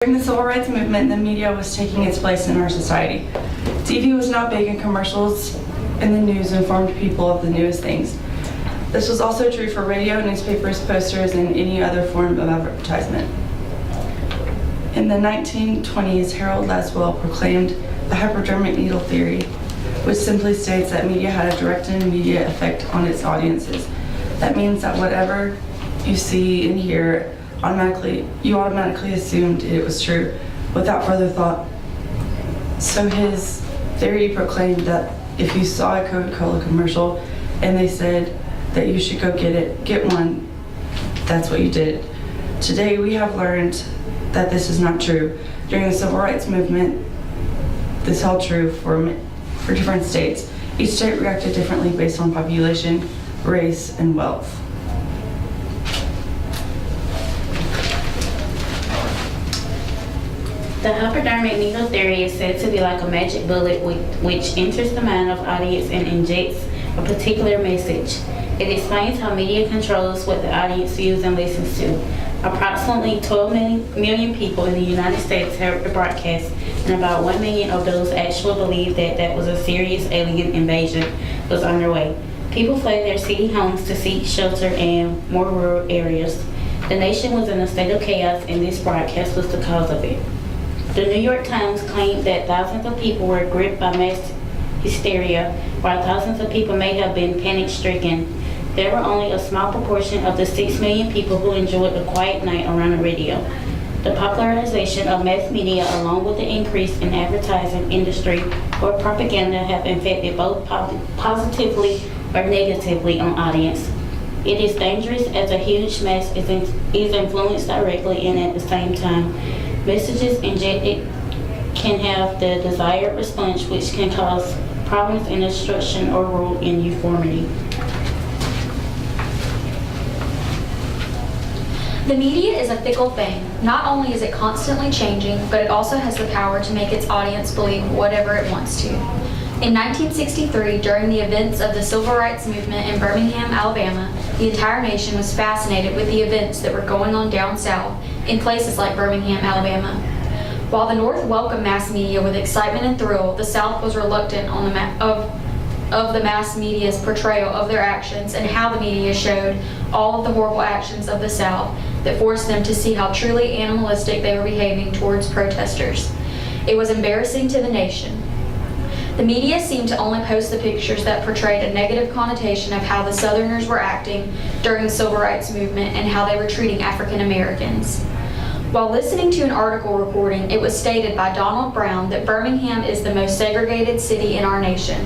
During the civil rights movement, the media was taking its place in our society. TV was not big, and commercials and the news informed people of the newest things. This was also true for radio, newspapers, posters, and any other form of advertisement. In the 1920s, Harold Laswell proclaimed the hypodermic needle theory, which simply states that media had a direct and immediate effect on its audiences. That means that whatever you see and hear, you automatically assumed it was true without further thought. So his theory proclaimed that if you saw a Coca-Cola commercial and they said that you should go get one, that's what you did. Today we have learned that this is not true. During the civil rights movement, this held true for different states. Each state reacted differently based on population, race, and wealth. The hypodermic needle theory is said to be like a magic bullet which enters the mind of audience and injects a particular message. It explains how media controls what the audience views and listens to. Approximately 12 million people in the United States heard the broadcast, and about 1 million of those actually believed that was a serious alien invasion was underway. People fled their city homes to seek shelter in more rural areas. The nation was in a state of chaos, and this broadcast was the cause of it. The New York Times claimed that thousands of people were gripped by mass hysteria, while thousands of people may have been panic-stricken. There were only a small proportion of the 6 million people who enjoyed a quiet night around the radio. The popularization of mass media, along with the increase in advertising industry or propaganda, have affected both positively or negatively on audience. It is dangerous as a huge mass is influenced directly and at the same time. Messages injected can have the desired response, which can cause problems in instruction or rule in uniformity. The media is a fickle thing. Not only is it constantly changing, but it also has the power to make its audience believe whatever it wants to. In 1963, during the events of the Civil Rights Movement in Birmingham, Alabama, the entire nation was fascinated with the events that were going on down south in places like Birmingham, Alabama. While the North welcomed mass media with excitement and thrill, the South was reluctant of the mass media's portrayal of their actions and how the media showed all of the horrible actions of the South that forced them to see how truly animalistic they were behaving towards protesters. It was embarrassing to the nation. The media seemed to only post the pictures that portrayed a negative connotation of how the Southerners were acting during the Civil Rights Movement and how they were treating African Americans. While listening to an article recording, it was stated by Donald Brown that Birmingham is the most segregated city in our nation.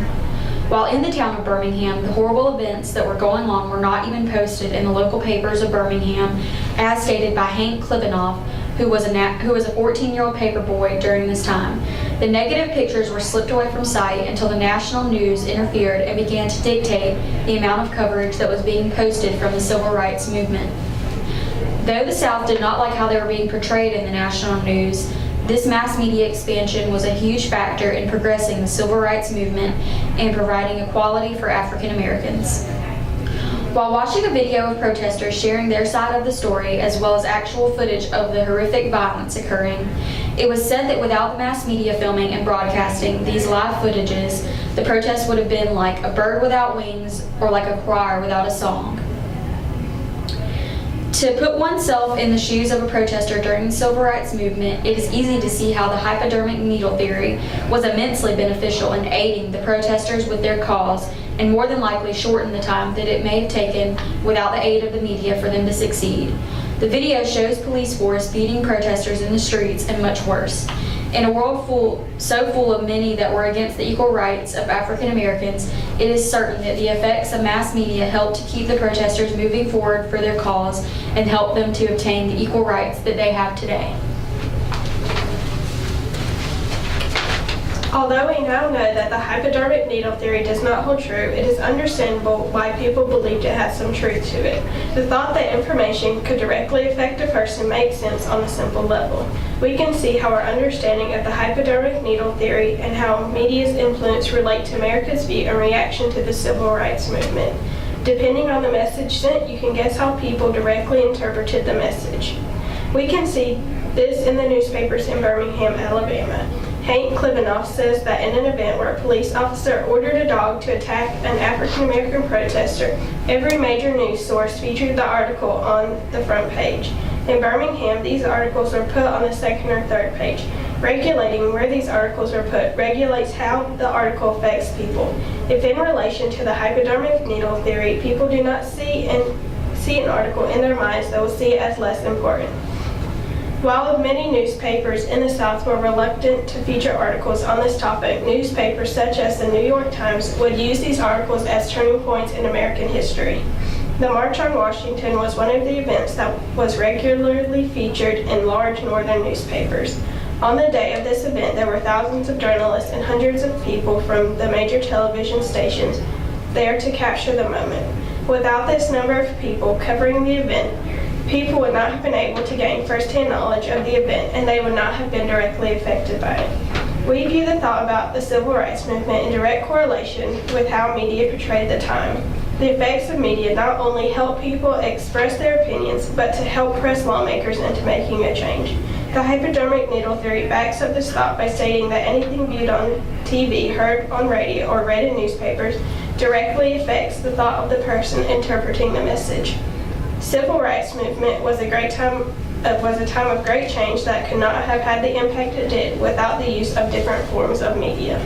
While in the town of Birmingham, the horrible events that were going on were not even posted in the local papers of Birmingham, as stated by Hank Klivanoff, who was a 14-year-old paper boy during this time. The negative pictures were slipped away from sight until the national news interfered and began to dictate the amount of coverage that was being posted from the Civil Rights Movement. Though the South did not like how they were being portrayed in the national news, this mass media expansion was a huge factor in progressing the Civil Rights Movement and providing equality for African Americans. While watching a video of protesters sharing their side of the story, as well as actual footage of the horrific violence occurring, it was said that without the mass media filming and broadcasting these live footages, the protest would have been like a bird without wings or like a choir without a song. To put oneself in the shoes of a protester during the Civil Rights Movement, it is easy to see how the hypodermic needle theory was immensely beneficial in aiding the protesters with their cause, and more than likely shortened the time that it may have taken without the aid of the media for them to succeed. The video shows police force beating protesters in the streets and much worse. In a world so full of many that were against the equal rights of African Americans, it is certain that the effects of mass media helped to keep the protesters moving forward for their cause and help them to obtain the equal rights that they have today. Although we now know that the hypodermic needle theory does not hold true, it is understandable why people believed it had some truth to it. The thought that information could directly affect a person makes sense on a simple level. We can see how our understanding of the hypodermic needle theory and how media's influence relate to America's view and reaction to the Civil Rights Movement. Depending on the message sent, you can guess how people directly interpreted the message. We can see This in the newspapers in Birmingham, Alabama. Hank Klivanoff says that in an event where a police officer ordered a dog to attack an African-American protester, every major news source featured the article on the front page. In Birmingham, these articles are put on the second or third page. Regulating where these articles are put regulates how the article affects people. If in relation to the hypodermic needle theory, people do not see an article in their minds, they will see it as less important. While many newspapers in the South were reluctant to feature articles on this topic, newspapers such as the New York Times would use these articles as turning points in American history. The March on Washington was one of the events that was regularly featured in large northern newspapers. On the day of this event, there were thousands of journalists and hundreds of people from the major television stations there to capture the moment. Without this number of people covering the event, people would not have been able to gain first-hand knowledge of the event, and they would not have been directly affected by it. We view the thought about the civil rights movement in direct correlation with how media portrayed the time. The effects of media not only help people express their opinions, but to help press lawmakers into making a change. The hypodermic needle theory backs up this thought by stating that anything viewed on TV, heard on radio, or read in newspapers directly affects the thought of the person interpreting the message. Civil rights movement was a time of great change that could not have had the impact it did without the use of different forms of media.